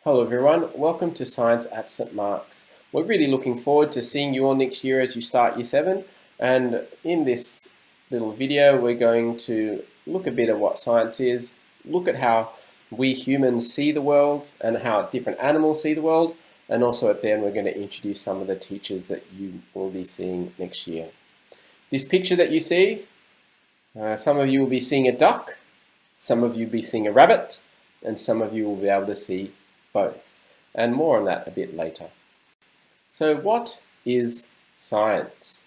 Hello everyone, welcome to Science at St Mark's. We're really looking forward to seeing you all next year as you start Year 7, and in this little video we're going to look a bit at what science is, look at how we humans see the world and how different animals see the world, and also at the end we're going to introduce some of the teachers that you will be seeing next year. This picture that you see, some of you will be seeing a duck, some of you will be seeing a rabbit, and some of you will be able to see both, and more on that a bit later. So what is science?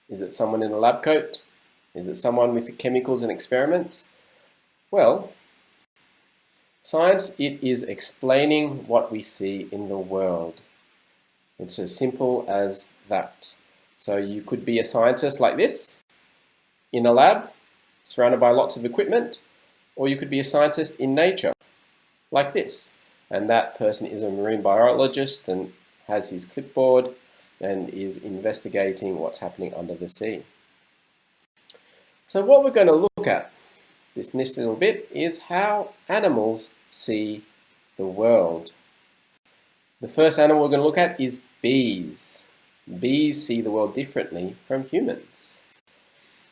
Is it someone in a lab coat? Is it someone with chemicals and experiments? Well, science, it is explaining what we see in the world. It's as simple as that. So you could be a scientist like this, in a lab, surrounded by lots of equipment, or you could be a scientist in nature, like this. And that person is a marine biologist and has his clipboard and is investigating what's happening under the sea. So what we're going to look at this next little bit is how animals see the world. The first animal we're going to look at is bees. Bees see the world differently from humans.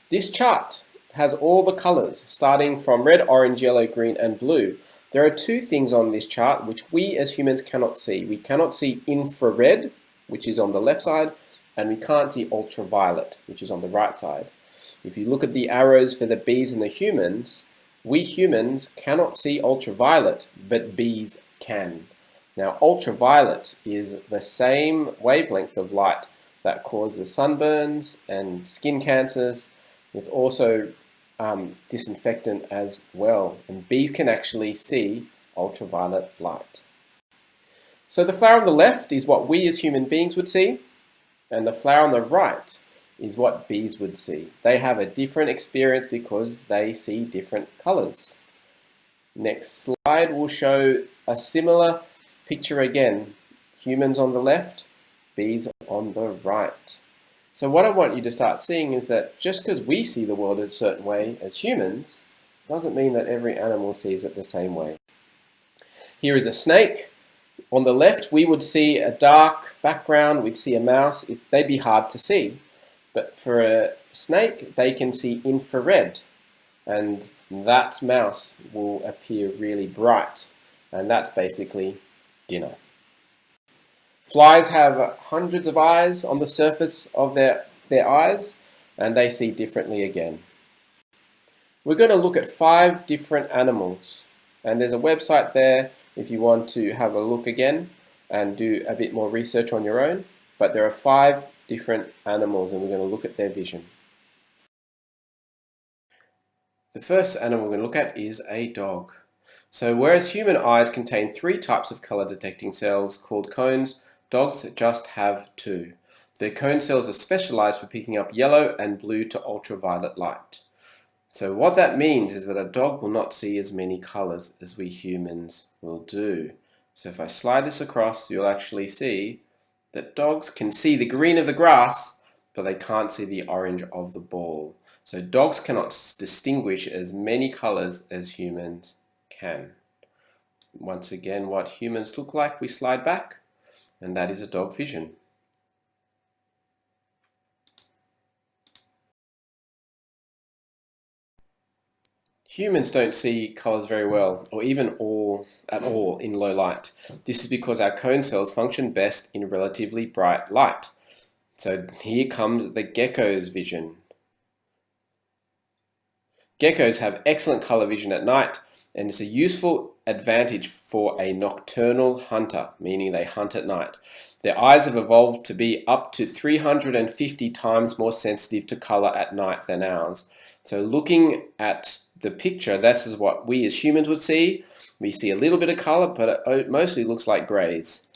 This chart has all the colors starting from red, orange, yellow, green and blue. There are two things on this chart which we as humans cannot see. We cannot see infrared, which is on the left side, and we can't see ultraviolet, which is on the right side. If you look at the arrows for the bees and the humans, we humans cannot see ultraviolet, but bees can. Now, ultraviolet is the same wavelength of light that causes sunburns and skin cancers. It's also disinfectant as well, and bees can actually see ultraviolet light. So the flower on the left is what we as human beings would see, and the flower on the right is what bees would see. They have a different experience because they see different colors. Next slide will show a similar picture again. Humans on the left, bees on the right. So what I want you to start seeing is that just because we see the world a certain way as humans, doesn't mean that every animal sees it the same way. Here is a snake. On the left, we would see a dark background, we'd see a mouse, they'd be hard to see. But for a snake, they can see infrared, and that mouse will appear really bright, and that's basically dinner. Flies have hundreds of eyes on the surface of their eyes, and they see differently again. We're going to look at 5 different animals, and there's a website there if you want to have a look again and do a bit more research on your own, but there are 5 different animals and we're going to look at their vision. The first animal we're going to look at is a dog. So whereas human eyes contain 3 types of color detecting cells called cones, dogs just have 2. Their cone cells are specialized for picking up yellow and blue to ultraviolet light. So what that means is that a dog will not see as many colors as we humans will do. So if I slide this across, you'll actually see that dogs can see the green of the grass, but they can't see the orange of the ball. So dogs cannot distinguish as many colors as humans can. Once again, what humans look like, we slide back, and that is a dog vision. Humans don't see colors very well, or even at all in low light. This is because our cone cells function best in relatively bright light. So here comes the gecko's vision. Geckos have excellent color vision at night, and it's a useful advantage for a nocturnal hunter, meaning they hunt at night. Their eyes have evolved to be up to 350 times more sensitive to color at night than ours. So looking at the picture, this is what we as humans would see. We see a little bit of color, but it mostly looks like grays.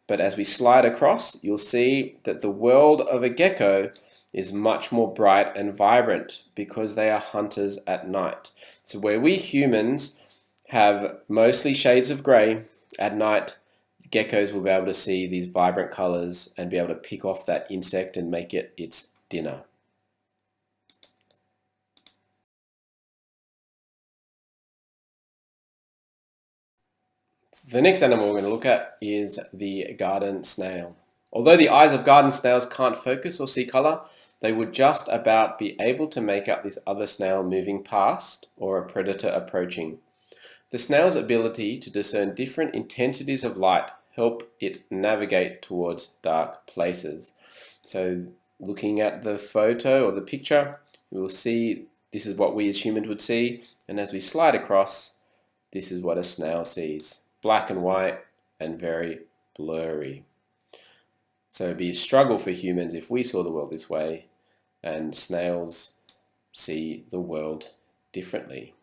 But as we slide across, you'll see that the world of a gecko is much more bright and vibrant because they are hunters at night. So where we humans have mostly shades of grey, at night geckos will be able to see these vibrant colors and be able to pick off that insect and make it its dinner. The next animal we're going to look at is the garden snail. Although the eyes of garden snails can't focus or see color, they would just about be able to make out this other snail moving past or a predator approaching. The snail's ability to discern different intensities of light help it navigate towards dark places. So looking at the photo or the picture, we will see this is what we as humans would see, and as we slide across, this is what a snail sees. Black and white and very blurry. So it'd be a struggle for humans if we saw the world this way, and snails see the world differently.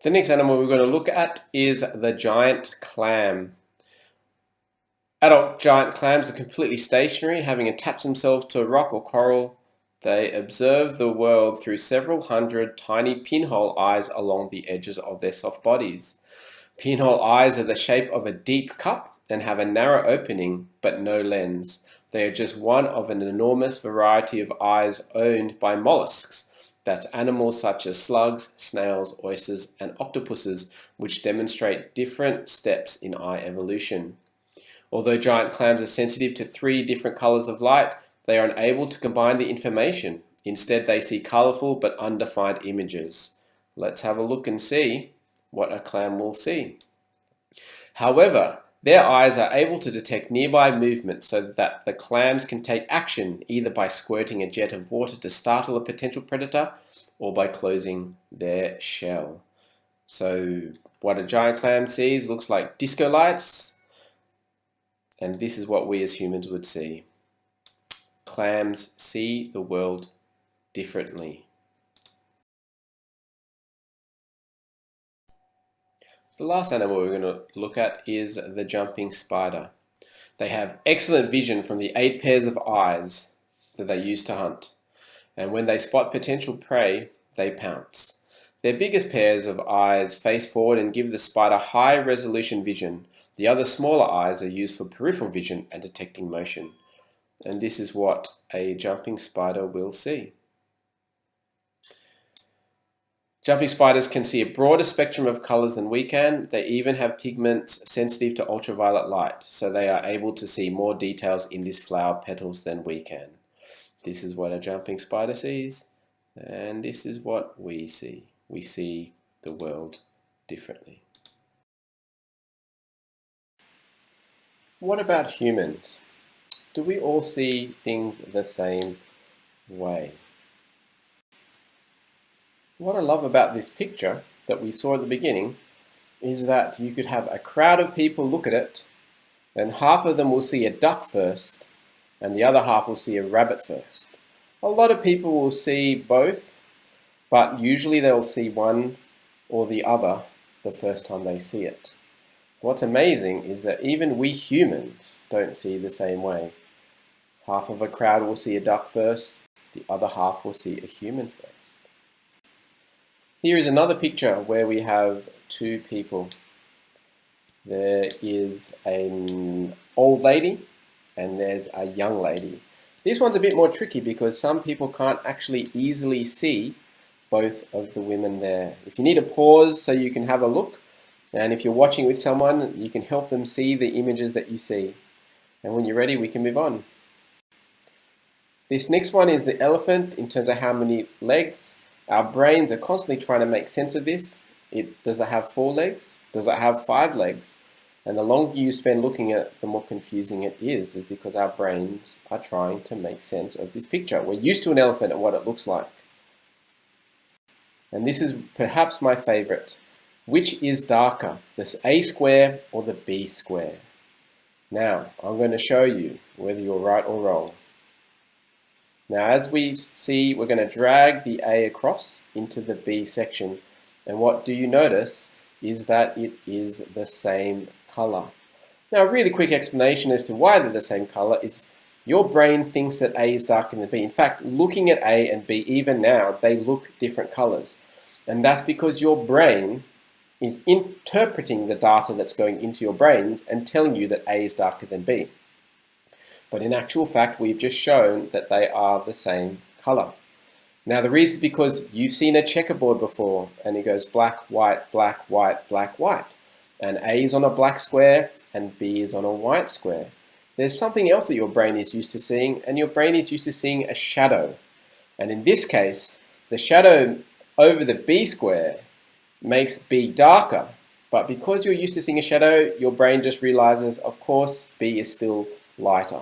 The next animal we're going to look at is the giant clam. Adult giant clams are completely stationary, having attached themselves to a rock or coral. They observe the world through several hundred tiny pinhole eyes along the edges of their soft bodies. Pinhole eyes are the shape of a deep cup and have a narrow opening but no lens. They are just one of an enormous variety of eyes owned by mollusks. That's animals such as slugs, snails, oysters, and octopuses, which demonstrate different steps in eye evolution. Although giant clams are sensitive to 3 different colors of light, they are unable to combine the information. Instead, they see colorful but undefined images. Let's have a look and see what a clam will see. However, their eyes are able to detect nearby movement so that the clams can take action either by squirting a jet of water to startle a potential predator or by closing their shell. So what a giant clam sees looks like disco lights, and this is what we as humans would see. Clams see the world differently. The last animal we're going to look at is the jumping spider. They have excellent vision from the 8 pairs of eyes that they use to hunt. And when they spot potential prey, they pounce. Their biggest pairs of eyes face forward and give the spider high resolution vision. The other smaller eyes are used for peripheral vision and detecting motion. And this is what a jumping spider will see. Jumping spiders can see a broader spectrum of colors than we can. They even have pigments sensitive to ultraviolet light, so they are able to see more details in these flower petals than we can. This is what a jumping spider sees, and this is what we see. We see the world differently. What about humans? Do we all see things the same way? What I love about this picture that we saw at the beginning is that you could have a crowd of people look at it, and half of them will see a duck first, and the other half will see a rabbit first. A lot of people will see both, but usually they'll see one or the other the first time they see it. What's amazing is that even we humans don't see the same way. Half of a crowd will see a duck first, the other half will see a human first. Here is another picture where we have 2 people. There is an old lady and there's a young lady. This one's a bit more tricky because some people can't actually easily see both of the women there. If you need a pause so you can have a look, and if you're watching with someone, you can help them see the images that you see. And when you're ready, we can move on. This next one is the elephant in terms of how many legs. Our brains are constantly trying to make sense of this. Does it have 4 legs? Does it have 5 legs? And the longer you spend looking at it, the more confusing it is because our brains are trying to make sense of this picture. We're used to an elephant and what it looks like. And this is perhaps my favorite. Which is darker, this A square or the B square? Now, I'm going to show you whether you're right or wrong. Now, as we see, we're going to drag the A across into the B section. And what do you notice is that it is the same color. Now, a really quick explanation as to why they're the same color is your brain thinks that A is darker than B. In fact, looking at A and B, even now, they look different colors. And that's because your brain is interpreting the data that's going into your brains and telling you that A is darker than B. But in actual fact, we've just shown that they are the same color. Now the reason is because you've seen a checkerboard before and it goes black, white, black, white, black, white. And A is on a black square and B is on a white square. There's something else that your brain is used to seeing, and your brain is used to seeing a shadow. And in this case, the shadow over the B square makes B darker. But because you're used to seeing a shadow, your brain just realizes, of course, B is still lighter.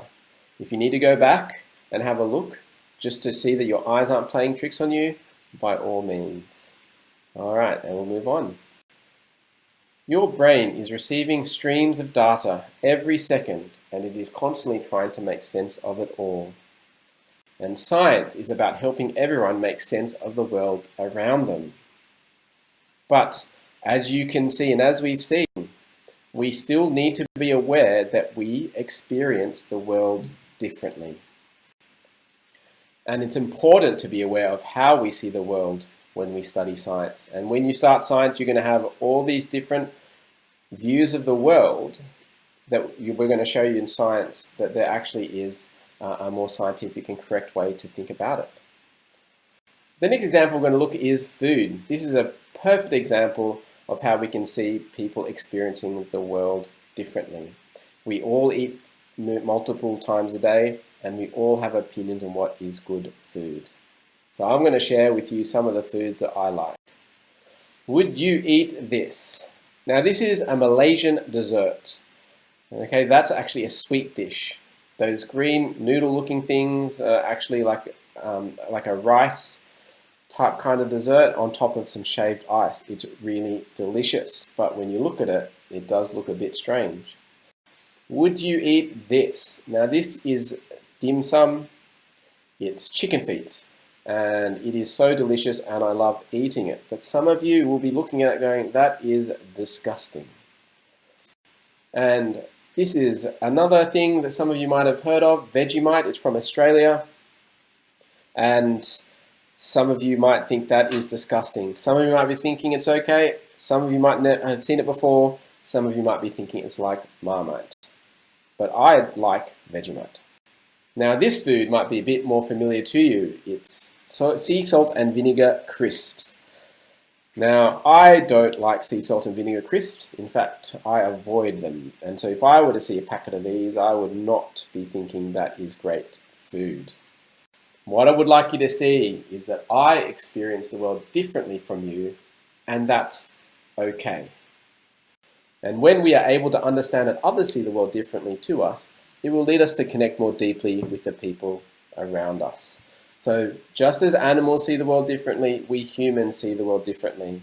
If you need to go back and have a look, just to see that your eyes aren't playing tricks on you, by all means. All right, and we'll move on. Your brain is receiving streams of data every second, and it is constantly trying to make sense of it all. And science is about helping everyone make sense of the world around them. But as you can see, and as we've seen, we still need to be aware that we experience the world differently. And it's important to be aware of how we see the world when we study science. And when you start science, you're going to have all these different views of the world that we're going to show you in science, that there actually is a more scientific and correct way to think about it. The next example we're going to look at is food. This is a perfect example of how we can see people experiencing the world differently. We all eat multiple times a day, and we all have opinions on what is good food. So I'm going to share with you some of the foods that I like. Would you eat this? Now this is a Malaysian dessert. Okay, that's actually a sweet dish. Those green noodle looking things are actually like a rice type kind of dessert on top of some shaved ice. It's really delicious, but when you look at it, it does look a bit strange. Would you eat this? Now this is dim sum. It's chicken feet, and it is so delicious and I love eating it. But some of you will be looking at it going, that is disgusting. And this is another thing that some of you might have heard of, Vegemite. It's from Australia, and some of you might think that is disgusting. Some of you might be thinking it's okay. Some of you might have seen it before. Some of you might be thinking it's like Marmite. But I like Vegemite. Now this food might be a bit more familiar to you. It's sea salt and vinegar crisps. Now I don't like sea salt and vinegar crisps. In fact, I avoid them. And so if I were to see a packet of these, I would not be thinking that is great food. What I would like you to see is that I experience the world differently from you, and that's okay. And when we are able to understand that others see the world differently to us, it will lead us to connect more deeply with the people around us. So just as animals see the world differently, we humans see the world differently.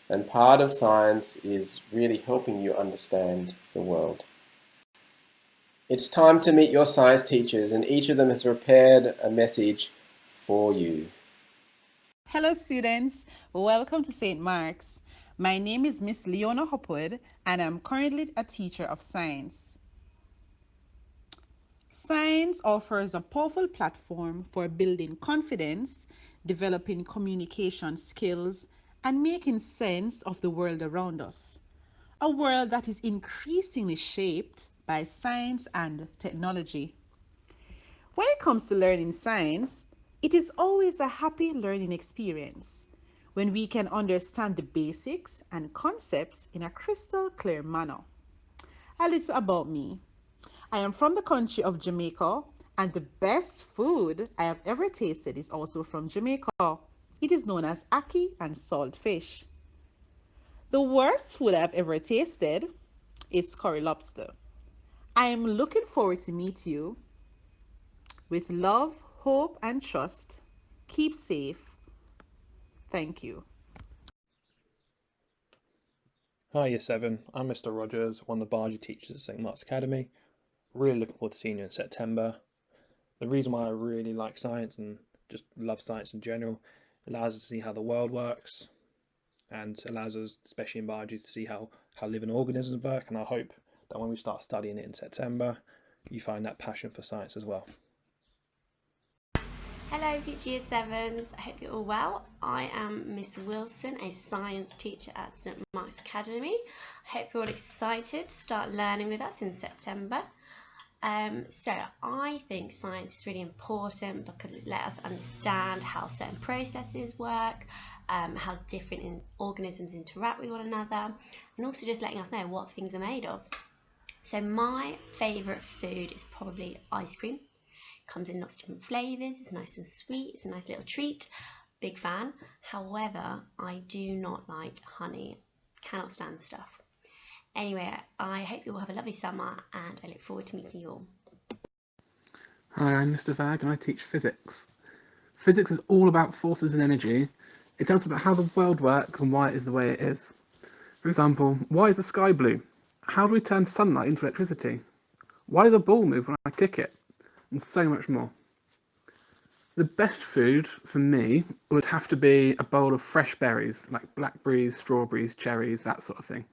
And part of science is really helping you understand the world. It's time to meet your science teachers, and each of them has prepared a message for you. Hello students, welcome to St. Mark's. My name is Miss Leona Hopwood and I'm currently a teacher of science. Science offers a powerful platform for building confidence, developing communication skills, and making sense of the world around us. A world that is increasingly shaped by science and technology. When it comes to learning science, it is always a happy learning experience when we can understand the basics and concepts in a crystal clear manner. A little about me. I am from the country of Jamaica, and the best food I have ever tasted is also from Jamaica. It is known as ackee and salt fish. The worst food I've ever tasted is curry lobster. I am looking forward to meet you. With love, hope, and trust, keep safe. Thank you. Hi, Year 7. I'm Mr. Rogers, one of the biology teachers at St. Mark's Academy. Really looking forward to seeing you in September. The reason why I really like science and just love science in general, allows us to see how the world works, and allows us, especially in biology, to see how living organisms work. And I hope that when we start studying it in September, you find that passion for science as well. Hello future Year 7s, I hope you're all well. I am Miss Wilson, a science teacher at St Mark's Academy. I hope you're all excited to start learning with us in September. So I think science is really important because it lets us understand how certain processes work, how different organisms interact with one another, and also just letting us know what things are made of. So my favourite food is probably ice cream. Comes in lots of different flavours, it's nice and sweet, it's a nice little treat. Big fan. However, I do not like honey. Cannot stand the stuff. Anyway, I hope you all have a lovely summer and I look forward to meeting you all. Hi, I'm Mr. Vag and I teach physics. Physics is all about forces and energy. It tells us about how the world works and why it is the way it is. For example, why is the sky blue? How do we turn sunlight into electricity? Why does a ball move when I kick it? And so much more. The best food for me would have to be a bowl of fresh berries, like blackberries, strawberries, cherries, that sort of thing.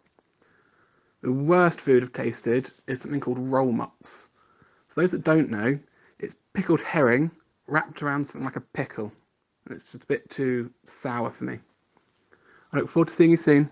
The worst food I've tasted is something called roll mops. For those that don't know, it's pickled herring wrapped around something like a pickle. And it's just a bit too sour for me. I look forward to seeing you soon.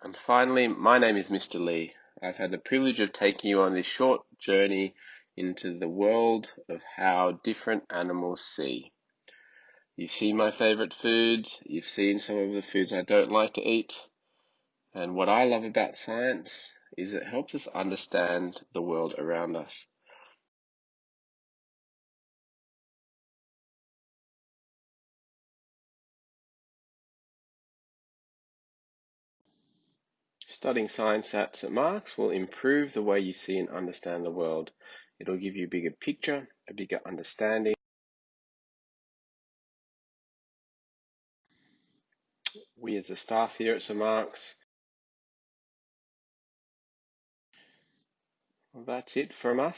And finally, my name is Mr. Lee. I've had the privilege of taking you on this short journey into the world of how different animals see. You've seen my favorite foods, you've seen some of the foods I don't like to eat, and what I love about science is it helps us understand the world around us. Studying science at St. Mark's will improve the way you see and understand the world. It'll give you a bigger picture, a bigger understanding. We as the staff here at St. Mark's, well, that's it from us.